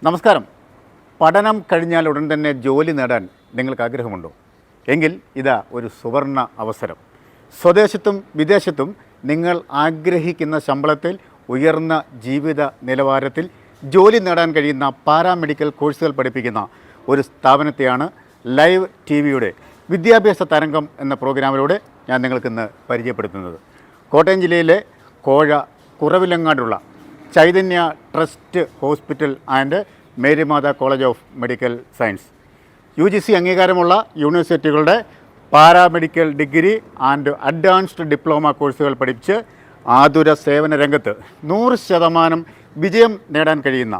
നമസ്കാരം. പഠനം കഴിഞ്ഞാൽ ഉടൻ തന്നെ ജോലി നേടാൻ നിങ്ങൾക്ക് ആഗ്രഹമുണ്ടോ? എങ്കിൽ ഇതാ ഒരു സുവർണ അവസരം. സ്വദേശത്തും വിദേശത്തും നിങ്ങൾ ആഗ്രഹിക്കുന്ന ശമ്പളത്തിൽ ഉയർന്ന ജീവിത നിലവാരത്തിൽ ജോലി നേടാൻ കഴിയുന്ന പാരാമെഡിക്കൽ കോഴ്സുകൾ പഠിപ്പിക്കുന്ന ഒരു സ്ഥാപനത്തെയാണ് ലൈവ് ടി.വിയുടെ വിദ്യാഭ്യാസ തരംഗം എന്ന പ്രോഗ്രാമിലൂടെ ഞാൻ നിങ്ങൾക്കിന്ന് പരിചയപ്പെടുത്തുന്നത്. കോട്ടയം ജില്ലയിലെ കോഴ കുറവിലങ്ങാടുള്ള Chaitanya trust hospital and Marymatha college of medical science UGC അംഗീകാരമുള്ള യൂണിവേഴ്സിറ്റികളുടെ paramedical degree and advanced diploma കോഴ്സുകൾ പഠിപ്പിച്ച് ആതുര സേവന രംഗത്ത് 100% വിജയം നേടാൻ കഴിയുന്ന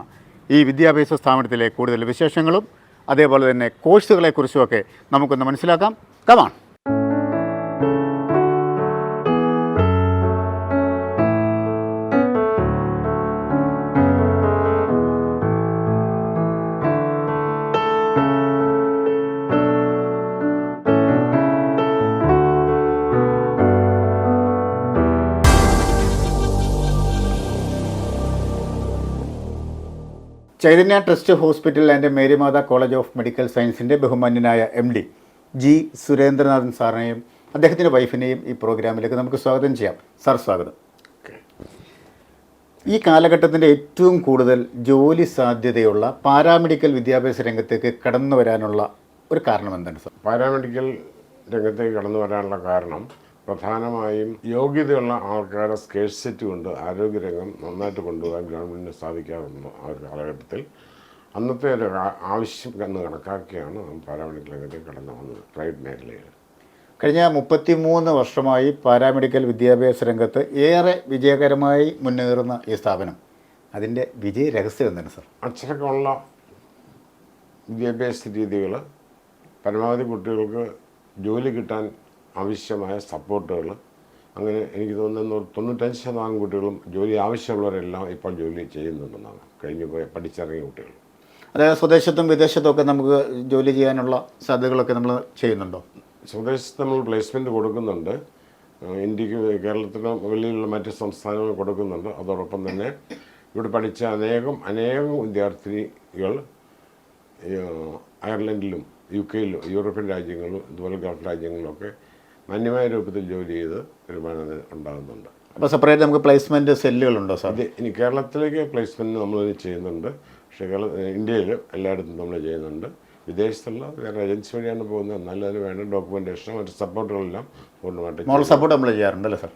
ഈ വിദ്യാഭ്യാസ സ്ഥാപനത്തിലെ കൂടുതൽ വിശേഷങ്ങളും അതേപോലെ തന്നെ കോഴ്സുകളെക്കുറിച്ചുമൊക്കെ നമുക്കൊന്ന് മനസ്സിലാക്കാം. Come on. Chaitanya trust hospital and Marymatha college of medical സയൻസിൻ്റെ ബഹുമാന്യനായ MD G സുരേന്ദ്രനാഥൻ സാറിനെയും അദ്ദേഹത്തിൻ്റെ വൈഫിനെയും ഈ പ്രോഗ്രാമിലേക്ക് നമുക്ക് സ്വാഗതം ചെയ്യാം. സാർ, സ്വാഗതം. ഈ കാലഘട്ടത്തിൻ്റെ ഏറ്റവും കൂടുതൽ ജോലി സാധ്യതയുള്ള പാരാമെഡിക്കൽ വിദ്യാഭ്യാസ രംഗത്തേക്ക് കടന്നു വരാനുള്ള ഒരു കാരണം എന്താണ് സാർ? പാരാമെഡിക്കൽ രംഗത്തേക്ക് കടന്നു വരാനുള്ള കാരണം പ്രധാനമായും യോഗ്യതയുള്ള ആൾക്കാരുടെ സ്കേഴ്സിറ്റി കൊണ്ട് ആരോഗ്യരംഗം നന്നായിട്ട് കൊണ്ടുപോകാൻ ഗവൺമെൻറ്റിന് സാധിക്കാറുണ്ട്. ആ ഒരു കാലഘട്ടത്തിൽ അന്നത്തെ ഒരു ആവശ്യം എന്ന് കണക്കാക്കിയാണ് പാരാമെഡിക്കൽ രംഗത്തേക്ക് കടന്നു വന്നത് പ്രൈവറ്റ് മേഖലയിൽ. കഴിഞ്ഞ 33 വർഷമായി പാരാമെഡിക്കൽ വിദ്യാഭ്യാസ രംഗത്ത് ഏറെ വിജയകരമായി മുന്നേറുന്ന ഈ സ്ഥാപനം, അതിൻ്റെ വിജയ രഹസ്യം എന്താണ് സാർ? അച്ചടക്കമുള്ള വിദ്യാഭ്യാസ രീതികൾ, പരമാവധി കുട്ടികൾക്ക് ജോലി കിട്ടാൻ ആവശ്യമായ സപ്പോർട്ടുകൾ, അങ്ങനെ എനിക്ക് തോന്നുന്നു 95% കുട്ടികളും ജോലി ആവശ്യമുള്ളവരെല്ലാം ഇപ്പോൾ ജോലി ചെയ്യുന്നുണ്ടെന്നാണ് കഴിഞ്ഞു പോയ പഠിച്ചിറങ്ങിയ കുട്ടികൾ. അതായത് സ്വദേശത്തും വിദേശത്തും ഒക്കെ നമുക്ക് ജോലി ചെയ്യാനുള്ള സാധ്യതകളൊക്കെ നമ്മൾ ചെയ്യുന്നുണ്ടോ? സ്വദേശത്ത് നമ്മൾ പ്ലേസ്മെൻറ്റ് കൊടുക്കുന്നുണ്ട്. ഇന്ത്യക്ക് കേരളത്തിലും വെളിയിലുള്ള മറ്റ് സംസ്ഥാനങ്ങളും കൊടുക്കുന്നുണ്ട്. അതോടൊപ്പം തന്നെ ഇവിടെ പഠിച്ച അനേകം വിദ്യാർത്ഥികൾ അയർലൻഡിലും UK യിലും യൂറോപ്യൻ രാജ്യങ്ങളിലും ഇതുപോലെ ഗൾഫ് രാജ്യങ്ങളിലൊക്കെ മാന്യമായ രൂപത്തിൽ ജോലി ചെയ്ത് വരുമാനം ഉണ്ടാകുന്നുണ്ട്. അപ്പോൾ സെപ്പറേറ്റ് നമുക്ക് പ്ലേസ്മെൻറ്റ് സെല്ലുകളുണ്ടോ സാർ? ഇനി കേരളത്തിലേക്ക് പ്ലേസ്മെൻറ്റ് നമ്മൾ ചെയ്യുന്നുണ്ട്. പക്ഷേ ഇന്ത്യയിൽ എല്ലായിടത്തും നമ്മൾ ചെയ്യുന്നുണ്ട്. വിദേശത്തുള്ള വേറെ ഏജൻസി വഴിയാണ് പോകുന്നത്. എന്നാലും അതിന് വേണ്ട ഡോക്യുമെൻറ്റേഷനും മറ്റ് സപ്പോർട്ടുകളെല്ലാം പൂർണ്ണമായിട്ട് മോറൽ സപ്പോർട്ട് നമ്മൾ ചെയ്യാറുണ്ടല്ലേ സാർ?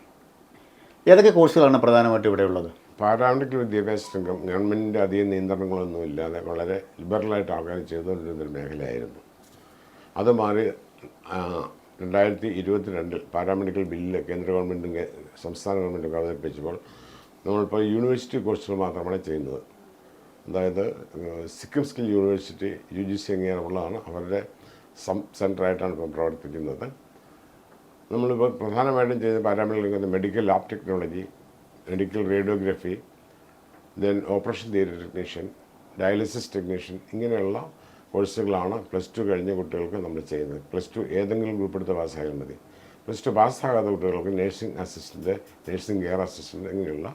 ഏതൊക്കെ കോഴ്സുകളാണ് പ്രധാനമായിട്ടും ഇവിടെ ഉള്ളത്? പാരാമെഡിക്കൽ വിദ്യാഭ്യാസ രംഗം ഗവൺമെൻറ്റിൻ്റെ അധികം നിയന്ത്രണങ്ങളൊന്നും ഇല്ലാതെ വളരെ ലിബറലായിട്ട് ആൾക്കാർ ചെയ്തുകൊണ്ടിരുന്നൊരു മേഖലയായിരുന്നു. അത് മാറി 2022 പാരാമെഡിക്കൽ ബില്ല് കേന്ദ്ര ഗവൺമെൻറ്റും സംസ്ഥാന ഗവൺമെൻറ്റും അവതരിപ്പിച്ചപ്പോൾ നമ്മളിപ്പോൾ യൂണിവേഴ്സിറ്റി കോഴ്സുകൾ മാത്രമാണ് ചെയ്യുന്നത്. അതായത് സിക്കിം സ്കിൽ യൂണിവേഴ്സിറ്റി UGC അംഗീകാരമുള്ളതാണ്. അവരുടെ സെൻറ്ററായിട്ടാണ് ഇപ്പോൾ പ്രവർത്തിക്കുന്നത്. നമ്മളിപ്പോൾ പ്രധാനമായിട്ടും ചെയ്യുന്ന paramedical medical lab technology, medical radiography, then operation theatre technician, dialysis technician, ഇങ്ങനെയുള്ള കോഴ്സുകളാണ് +2 കഴിഞ്ഞ കുട്ടികൾക്ക് നമ്മൾ ചെയ്യുന്നത്. +2 ഏതെങ്കിലും ഗ്രൂപ്പെടുത്ത് പാസ്സായാൽ മതി. +2 പാസ്സാകാത്ത കുട്ടികൾക്ക് nursing assistant, nursing care assistant ഇങ്ങനെയുള്ള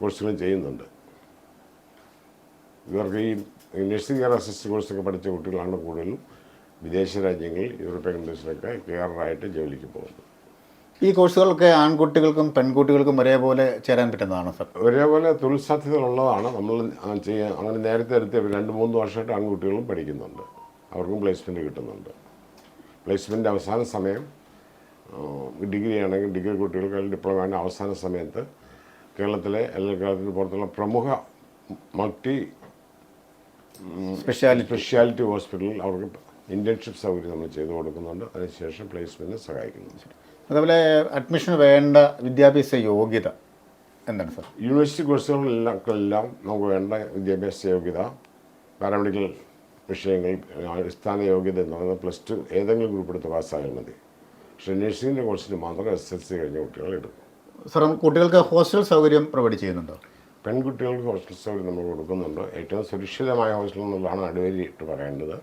കോഴ്സുകളും ചെയ്യുന്നുണ്ട്. ഇവർക്ക് ഈ നേഴ്സിംഗ് കെയർ അസിസ്റ്റൻറ്റ് കോഴ്സൊക്കെ പഠിച്ച കുട്ടികളാണ് കൂടുതലും വിദേശ രാജ്യങ്ങളിൽ യൂറോപ്യൻ കൺട്രീസിലൊക്കെ കെയറായിട്ട് ജോലിക്ക് പോകുന്നത്. ഈ കോഴ്സുകളൊക്കെ ആൺകുട്ടികൾക്കും പെൺകുട്ടികൾക്കും ഒരേപോലെ ചേരാൻ പറ്റുന്നതാണ് സാർ? ഒരേപോലെ തൊഴിൽ സാധ്യതകളുള്ളതാണ്. നമ്മൾ അങ്ങനെ നേരത്തെ എടുത്ത് 2-3 വർഷമായിട്ട് ആൺകുട്ടികളും പഠിക്കുന്നുണ്ട്. അവർക്കും പ്ലേസ്മെൻറ്റ് കിട്ടുന്നുണ്ട്. പ്ലേസ്മെൻറ്റ് അവസാന സമയം ഡിഗ്രി ആണെങ്കിൽ ഡിഗ്രി കുട്ടികൾക്ക്, ഡിപ്ലോമ അവസാന സമയത്ത് കേരളത്തിലെ അല്ലെങ്കിൽ കേരളത്തിന് പുറത്തുള്ള പ്രമുഖ മൾട്ടി സ്പെഷ്യാലിറ്റി ഹോസ്പിറ്റലിൽ അവർക്ക് ഇൻറ്റേൺഷിപ്പ് സൗകര്യം നമ്മൾ ചെയ്തു കൊടുക്കുന്നുണ്ട്. അതിനുശേഷം പ്ലേസ്മെൻറ്റിന് സഹായിക്കുന്നുണ്ട്. അതുപോലെ അഡ്മിഷന് വേണ്ട വിദ്യാഭ്യാസ യോഗ്യത എന്താണ് സാർ? യൂണിവേഴ്സിറ്റി കോഴ്സുകളിലെല്ലാം നമുക്ക് വേണ്ട വിദ്യാഭ്യാസ യോഗ്യത പാരാമെഡിക്കൽ വിഷയങ്ങൾ അടിസ്ഥാന യോഗ്യത എന്ന് പറയുന്നത് +2 ഏതെങ്കിലും ഗ്രൂപ്പ് എടുത്ത് പാസ്സായാൽ മതി. പക്ഷേ നഴ്സിംഗിൻ്റെ കോഴ്സിന് മാത്രം SSLC കഴിഞ്ഞ കുട്ടികളെ എടുക്കും. സാർ, കുട്ടികൾക്ക് ഹോസ്റ്റൽ സൗകര്യം പ്രൊവൈഡ് ചെയ്യുന്നുണ്ടോ? പെൺകുട്ടികൾക്ക് ഹോസ്റ്റൽ സൗകര്യം നമ്മൾ കൊടുക്കുന്നുണ്ട്. ഏറ്റവും സുരക്ഷിതമായ ഹോസ്റ്റൽ എന്നുള്ളതാണ് അടിവരിയിട്ട് പറയേണ്ടത്.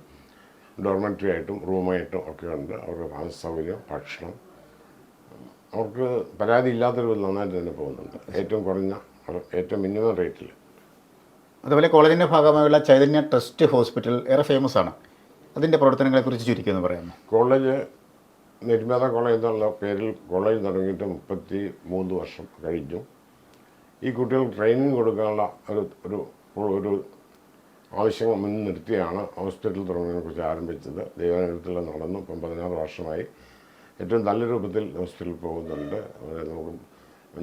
ഡോർമെറ്ററി ആയിട്ടും റൂമായിട്ടും ഒക്കെ ഉണ്ട്. അവർക്ക് താമസ സൗകര്യം, ഭക്ഷണം, അവർക്ക് പരാതി ഇല്ലാത്തൊരു നന്നായിട്ട് തന്നെ പോകുന്നുണ്ട്. ഏറ്റവും കുറഞ്ഞ ഏറ്റവും മിനിമം റേറ്റിൽ അതുപോലെ കോളേജിൻ്റെ ഭാഗമായുള്ള ചൈതന്യ ട്രസ്റ്റ് ഹോസ്പിറ്റൽ ഏറെ ഫേമസ് ആണ്. അതിൻ്റെ പ്രവർത്തനങ്ങളെക്കുറിച്ച് ചുരുക്കി എന്ന് പറയാമോ? കോളേജ് നിർമ്മാത കോളേജ് എന്നുള്ള പേരിൽ കോളേജ് തുടങ്ങിയിട്ട് 33 വർഷം കഴിഞ്ഞു. ഈ കുട്ടികൾക്ക് ട്രെയിനിങ് കൊടുക്കാനുള്ള ഒരു ആവശ്യം മുൻനിർത്തിയാണ് ഹോസ്പിറ്റൽ തുടങ്ങുന്നതിനെക്കുറിച്ച് ആരംഭിച്ചത്. ദൈവാനുഗ്രഹത്തിൽ നടന്നു. ഇപ്പം 16 വർഷമായി. ഏറ്റവും നല്ല രൂപത്തിൽ ഹോസ്പിറ്റലിൽ പോകുന്നുണ്ട്. നമുക്ക്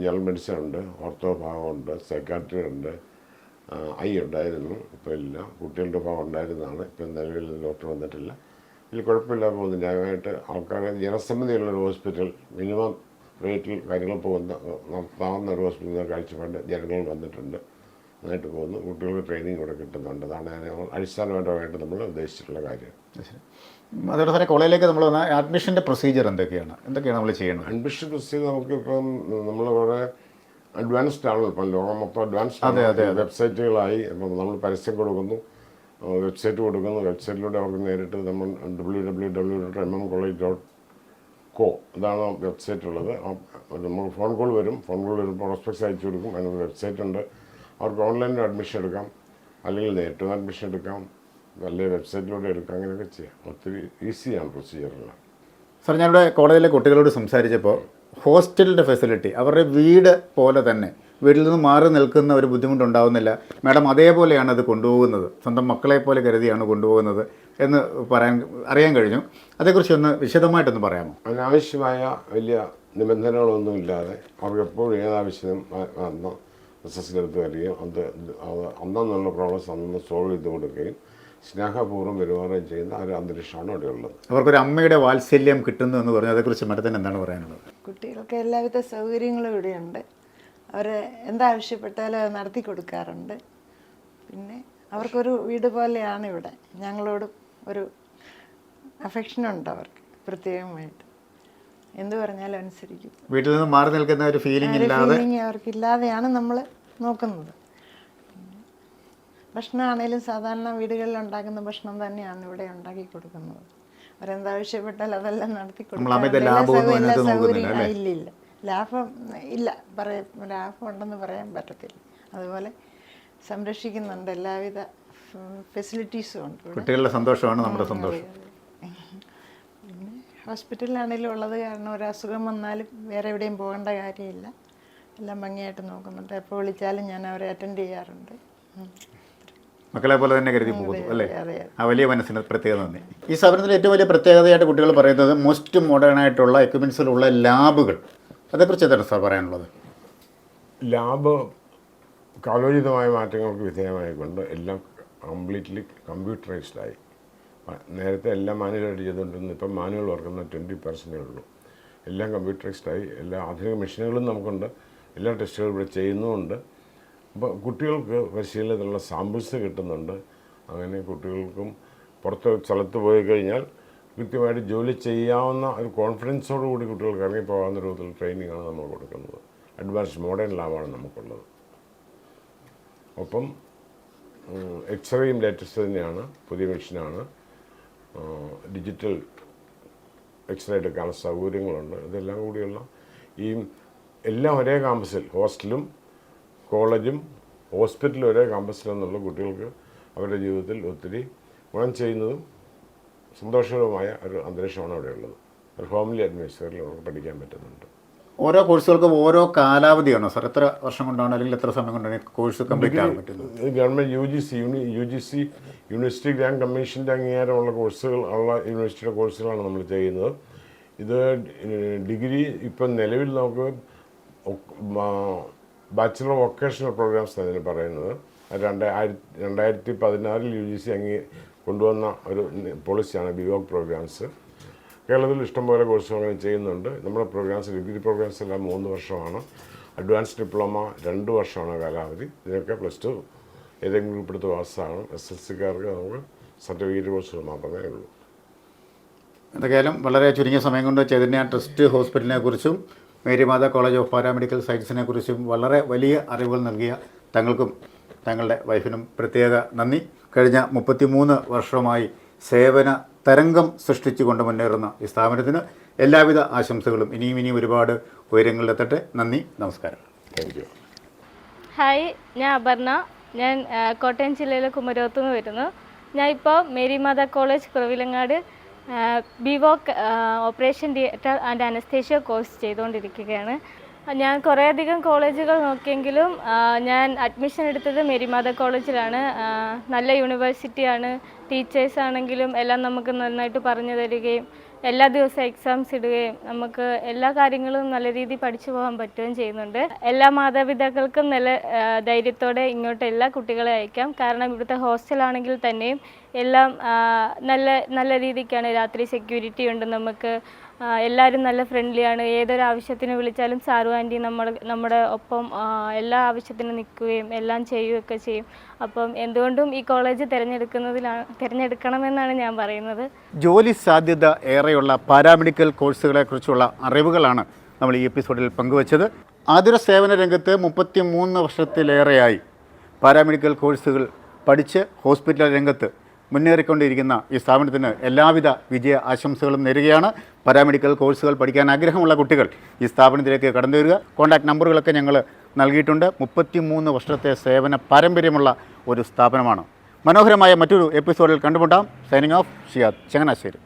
ജനറൽ മെഡിസിൻ ഉണ്ട്, ഓർത്തോ ഭാഗമുണ്ട്, സൈക്കാട്രി ഉണ്ട്, ഐ ഉണ്ടായിരുന്നു, ഇപ്പോൾ ഇല്ല. കുട്ടികളുടെ ഭാഗം ഉണ്ടായിരുന്നതാണ്. ഇപ്പം നിലവിൽ ഡോക്ടർ വന്നിട്ടില്ല. ഇതിൽ കുഴപ്പമില്ല, പോകുന്നു. ന്യായമായിട്ട് ആൾക്കാരെ ജനസമ്മതിയുള്ളൊരു ഹോസ്പിറ്റൽ, മിനിമം റേറ്റിൽ കാര്യങ്ങൾ നടത്താവുന്ന ഒരു ഹോസ്പിറ്റൽ കാഴ്ചപ്പാട് ജനങ്ങൾ വന്നിട്ടുണ്ട്. നന്നായിട്ട് പോകുന്നു. കുട്ടികൾക്ക് ട്രെയിനിങ് കൂടെ കിട്ടുന്നുണ്ട്. അതാണ് അടിസ്ഥാനപരമായിട്ട് നമ്മൾ ഉദ്ദേശിച്ചിട്ടുള്ള കാര്യം. അതോടെ തന്നെ കോളേജിലേക്ക് നമ്മൾ വന്നാൽ അഡ്മിഷൻ്റെ പ്രൊസീജിയർ എന്തൊക്കെയാണ് നമ്മൾ ചെയ്യേണ്ടത്? അഡ്മിഷൻ പ്രൊസീജിയർ നമുക്കിപ്പം നമ്മൾ കുറേ അഡ്വാൻസ്ഡ് ആണ്. ഇപ്പം ലോകം മൊത്തം അഡ്വാൻസ്ഡ് ആണ്. വെബ്സൈറ്റുകളായി. അപ്പം നമ്മൾ പരസ്യം കൊടുക്കുന്നു, വെബ്സൈറ്റ് കൊടുക്കുന്നു. വെബ്സൈറ്റിലൂടെ അവർക്ക് നേരിട്ട് നമ്മൾ www.mmcollege.co ഇതാണ് വെബ്സൈറ്റ് ഉള്ളത്. നമുക്ക് ഫോൺ കോൾ വരും. ഫോൺ കോൾ വരുമ്പോൾ പ്രോസ്പെക്ട്സ് അയച്ചു കൊടുക്കും. അതിനൊരു വെബ്സൈറ്റ് ഉണ്ട്. അവർക്ക് ഓൺലൈനിൽ അഡ്മിഷൻ എടുക്കാം, അല്ലെങ്കിൽ നേരിട്ടും അഡ്മിഷൻ എടുക്കാം, അല്ലെങ്കിൽ വെബ്സൈറ്റിലൂടെ എടുക്കാം. അങ്ങനെയൊക്കെ ചെയ്യാം. ഒത്തിരി ഈസിയാണ് പ്രൊസീജിയറെല്ലാം. സാർ, ഞാനിവിടെ കോളേജിലെ കുട്ടികളോട് സംസാരിച്ചപ്പോൾ ഹോസ്റ്റലിൻ്റെ ഫെസിലിറ്റി അവരുടെ വീട് പോലെ തന്നെ, വീട്ടിൽ നിന്ന് മാറി നിൽക്കുന്ന ഒരു ബുദ്ധിമുട്ടുണ്ടാവുന്നില്ല. മാഡം അതേപോലെയാണ് അത് കൊണ്ടുപോകുന്നത്, സ്വന്തം മക്കളെ പോലെ കരുതിയാണ് കൊണ്ടുപോകുന്നത് എന്ന് അറിയാൻ കഴിഞ്ഞു. അതേക്കുറിച്ച് ഒന്ന് വിശദമായിട്ടൊന്ന് പറയാമോ? അതിനാവശ്യമായ വലിയ നിബന്ധനകളൊന്നുമില്ലാതെ അവർക്ക് എപ്പോഴും ഏതാവശ്യം റിസർച്ചിലെടുത്ത് വരികയും അന്നുള്ള പ്രോബ്ലംസ് അന്ന് സോൾവ് ചെയ്ത് കൊടുക്കുകയും സ്നേഹപൂർവ്വം പെരുമാറുകയും ചെയ്യുന്ന ഒരു അന്തരീക്ഷമാണ് അവിടെ ഉള്ളത്. അവർക്കൊരു അമ്മയുടെ വാത്സല്യം കിട്ടുന്നു എന്ന് പറഞ്ഞു. അതേക്കുറിച്ച് മഠത്തിന് എന്താണ് പറയാനുള്ളത്? കുട്ടികൾക്ക് എല്ലാവിധ സൗകര്യങ്ങളും ഇവിടെയുണ്ട്. അവർ എന്താവശ്യപ്പെട്ടാലും അത് നടത്തി കൊടുക്കാറുണ്ട്. പിന്നെ അവർക്കൊരു വീട് പോലെയാണ് ഇവിടെ. ഞങ്ങളോട് ഒരു അഫെക്ഷനുണ്ട് അവർക്ക് പ്രത്യേകമായിട്ട്. എന്ത് പറഞ്ഞാലും അനുസരിക്കും. വീട്ടിൽ നിന്ന് മാറി നിൽക്കുന്ന ഒരു ഫീലിംഗ് അവർക്കില്ലാതെയാണ് നമ്മൾ നോക്കുന്നത്. ഭക്ഷണമാണേലും സാധാരണ വീടുകളിൽ ഉണ്ടാക്കുന്ന ഭക്ഷണം തന്നെയാണ് ഇവിടെ ഉണ്ടാക്കി കൊടുക്കുന്നത്. അവരെന്താവശ്യപ്പെട്ടാൽ അതെല്ലാം നടത്തി കൊടുക്കും. ഇല്ല, ലാഭം ഇല്ല, ലാഭം ഉണ്ടെന്ന് പറയാൻ പറ്റത്തില്ല. അതുപോലെ സംരക്ഷിക്കുന്നുണ്ട്. എല്ലാവിധ ഫെസിലിറ്റീസും ഉണ്ട്. കുട്ടികളുടെ സന്തോഷമാണ് നമ്മുടെ സന്തോഷം. പിന്നെ ഹോസ്പിറ്റലിലാണെങ്കിലും ഉള്ളത് കാരണം ഒരു അസുഖം വന്നാലും വേറെ എവിടെയും പോകേണ്ട കാര്യമില്ല. എല്ലാം ഭംഗിയായിട്ട് നോക്കുന്നുണ്ട്. എപ്പോൾ വിളിച്ചാലും ഞാൻ അവരെ അറ്റൻഡ് ചെയ്യാറുണ്ട്. മക്കളെ പോലെ തന്നെ കരുതി പോകുന്നു അല്ലേ? ആ വലിയ മനസ്സിന് പ്രത്യേകത നന്ദി. ഈ സ്ഥാപനത്തിൽ ഏറ്റവും വലിയ പ്രത്യേകതയായിട്ട് കുട്ടികൾ പറയുന്നത് മോസ്റ്റ് മോഡേൺ ആയിട്ടുള്ള എക്യുപ്മെൻറ്റ്സിലുള്ള ലാബുകൾ. അതേക്കുറിച്ച് എന്താണ് സാർ പറയാനുള്ളത്? ലാബ് കാലോചിതമായ മാറ്റങ്ങൾക്ക് വിധേയമായിക്കൊണ്ട് എല്ലാം കംപ്ലീറ്റ്ലി കമ്പ്യൂട്ടറൈസ്ഡായി. നേരത്തെ എല്ലാം മാനുവലായിട്ട് ചെയ്തുകൊണ്ടിരുന്നു. ഇപ്പം മാനുവൽ വർക്കുന്ന 20% ഉള്ളൂ. എല്ലാം കമ്പ്യൂട്ടറൈസ്ഡായി. എല്ലാ ആധുനിക മെഷീനുകളും നമുക്കുണ്ട്. എല്ലാ ടെസ്റ്റുകളും ഇവിടെ ചെയ്യുന്നുമുണ്ട്. അപ്പോൾ കുട്ടികൾക്ക് പരിശീലനത്തിലുള്ള സാമ്പിൾസ് കിട്ടുന്നുണ്ട്. അങ്ങനെ കുട്ടികൾക്കും പുറത്ത് സ്ഥലത്ത് പോയി കഴിഞ്ഞാൽ കൃത്യമായിട്ട് ജോലി ചെയ്യാവുന്ന ഒരു കോൺഫിഡൻസോടുകൂടി കുട്ടികൾക്ക് ഇറങ്ങിപ്പോകാവുന്ന രൂപത്തിൽ ട്രെയിനിങ്ങാണ് നമ്മൾ കൊടുക്കുന്നത്. അഡ്വാൻസ് മോഡേൺ ലാബാണ് നമുക്കുള്ളത്. ഒപ്പം എക്സ്റേയും ലേറ്റസ്റ്റ് തന്നെയാണ്, പുതിയ മെഷീനാണ്. ഡിജിറ്റൽ എക്സ്റേ എടുക്കാനുള്ള സൗകര്യങ്ങളുണ്ട്. ഇതെല്ലാം കൂടിയുള്ള ഈ എല്ലാം ഒരേ ക്യാമ്പസിൽ, ഹോസ്റ്റലും കോളേജും ഹോസ്പിറ്റലും ഒരേ ക്യാമ്പസിലെന്നുള്ള കുട്ടികൾക്ക് അവരുടെ ജീവിതത്തിൽ ഒത്തിരി ഗുണം ചെയ്യുന്നതും സന്തോഷകരമായ ഒരു അന്തരീക്ഷമാണ് അവിടെയുള്ളത്. ഒരു ഹോംലി അറ്റ്മോസ്ഫിയറിൽ നമുക്ക് പഠിക്കാൻ പറ്റുന്നുണ്ട്. ഓരോ കോഴ്സുകൾക്കും ഓരോ കാലാവധിയാണോ സാർ? എത്ര വർഷം കൊണ്ടാണ് അല്ലെങ്കിൽ എത്ര സമയം കൊണ്ടാണ് കോഴ്സ് കംപ്ലീറ്റ് ആകാൻ പറ്റുന്നത്? ഗവൺമെൻറ് UGC യൂണിവേഴ്സിറ്റി ഗ്രാൻഡ് കമ്മീഷൻ്റെ അംഗീകാരമുള്ള കോഴ്സുകൾ ഉള്ള യൂണിവേഴ്സിറ്റിയുടെ കോഴ്സുകളാണ് നമ്മൾ ചെയ്യുന്നത്. ഇത് ഡിഗ്രി ഇപ്പം നിലവിൽ നമുക്ക് ബാച്ചിലർ വൊക്കേഷണൽ പ്രോഗ്രാംസ് അതിന് പറയുന്നത്. 2016 UGC കൊണ്ടുവന്ന ഒരു പോളിസിയാണ് ബിവോക് പ്രോഗ്രാംസ്. കേരളത്തിൽ ഇഷ്ടംപോലെ കോഴ്സുകൾ അങ്ങനെ ചെയ്യുന്നുണ്ട്. നമ്മുടെ പ്രോഗ്രാംസ്, ഡിഗ്രി പ്രോഗ്രാംസ് എല്ലാം 3 വർഷമാണ്. അഡ്വാൻസ് ഡിപ്ലോമ 2 വർഷമാണ് കാലാവധി. ഇതിനൊക്കെ +2 ഏതെങ്കിലും ഗ്രൂപ്പെടുത്ത് പാസ്സാകണം. SSLCക്കാർക്ക് നമുക്ക് സർട്ടിഫിക്കറ്റ് കോഴ്സുകൾ മാത്രമേ ഉള്ളൂ. എന്തായാലും വളരെ ചുരുങ്ങിയ സമയം കൊണ്ട് ചൈതന്യ ട്രസ്റ്റ് ഹോസ്പിറ്റലിനെ കുറിച്ചും മേരിമാത കോളേജ് ഓഫ് പാരാമെഡിക്കൽ സയൻസിനെ കുറിച്ചും വളരെ വലിയ അറിവുകൾ നൽകിയ തങ്ങൾക്കും തങ്ങളുടെ വൈഫിനും പ്രത്യേക നന്ദി. കഴിഞ്ഞ 33 വർഷമായി സേവന തരംഗം സൃഷ്ടിച്ചുകൊണ്ട് മുന്നേറുന്ന ഈ സ്ഥാപനത്തിന് എല്ലാവിധ ആശംസകളും. ഇനിയും ഒരുപാട് ഉയരങ്ങളിലെത്തട്ടെ. നന്ദി, നമസ്കാരം. Thank you. ഹായ്, ഞാൻ അപർണ. ഞാൻ കോട്ടയം ജില്ലയിലെ കുമരകത്തു നിന്ന് വരുന്നു. ഞാൻ ഇപ്പോൾ Mary Matha college Kuravilangad BVoc operation theatre and anaesthesia course ചെയ്തുകൊണ്ടിരിക്കുകയാണ്. ഞാൻ കുറേയധികം കോളേജുകൾ നോക്കിയെങ്കിലും ഞാൻ അഡ്മിഷൻ എടുത്തത് മേരി മാതാ കോളേജിലാണ്. നല്ല യൂണിവേഴ്സിറ്റിയാണ്. ടീച്ചേഴ്സ് ആണെങ്കിലും എല്ലാം നമുക്ക് നന്നായിട്ട് പറഞ്ഞു തരികയും എല്ലാ ദിവസവും എക്സാംസ് ഇടുകയും നമുക്ക് എല്ലാ കാര്യങ്ങളും നല്ല രീതിയിൽ പഠിച്ചു പോകാൻ പറ്റുകയും ചെയ്യുന്നുണ്ട്. എല്ലാ മാതാപിതാക്കൾക്കും നല്ല ധൈര്യത്തോടെ ഇങ്ങോട്ട് എല്ലാ കുട്ടികളെ അയക്കാം. കാരണം ഇവിടുത്തെ ഹോസ്റ്റലാണെങ്കിൽ തന്നെയും എല്ലാം നല്ല രീതിക്കാണ്. രാത്രി സെക്യൂരിറ്റി ഉണ്ട് നമുക്ക്. എല്ലാവരും നല്ല ഫ്രണ്ട്ലിയാണ്. ഏതൊരു ആവശ്യത്തിന് വിളിച്ചാലും സാറു ആൻറ്റി നമ്മുടെ ഒപ്പം എല്ലാ ആവശ്യത്തിനും നിൽക്കുകയും എല്ലാം ചെയ്യുകയൊക്കെ ചെയ്യും. അപ്പം എന്തുകൊണ്ടും ഈ കോളേജ് തിരഞ്ഞെടുക്കണമെന്നാണ് ഞാൻ പറയുന്നത്. ജോലി സാധ്യത ഏറെയുള്ള പാരാമെഡിക്കൽ കോഴ്സുകളെക്കുറിച്ചുള്ള അറിവുകളാണ് നമ്മൾ ഈ എപ്പിസോഡിൽ പങ്കുവച്ചത്. ആതുര സേവന രംഗത്ത് 33 വർഷത്തിലേറെയായി പാരാമെഡിക്കൽ കോഴ്സുകൾ പഠിച്ച് ഹോസ്പിറ്റൽ രംഗത്ത് മുന്നേറിക്കൊണ്ടിരിക്കുന്ന ഈ സ്ഥാപനത്തിന് എല്ലാവിധ വിജയ ആശംസകളും നേരുകയാണ്. പാരാമെഡിക്കൽ കോഴ്സുകൾ പഠിക്കാൻ ആഗ്രഹമുള്ള കുട്ടികൾ ഈ സ്ഥാപനത്തിലേക്ക് കടന്നു വരിക. കോൺടാക്ട് നമ്പറുകളൊക്കെ ഞങ്ങൾ നൽകിയിട്ടുണ്ട്. 33 വർഷത്തെ സേവന പാരമ്പര്യമുള്ള ഒരു സ്ഥാപനമാണ്. മനോഹരമായ മറ്റൊരു എപ്പിസോഡിൽ കണ്ടുമുട്ടാം. Signing off, Shiyad Changanassery.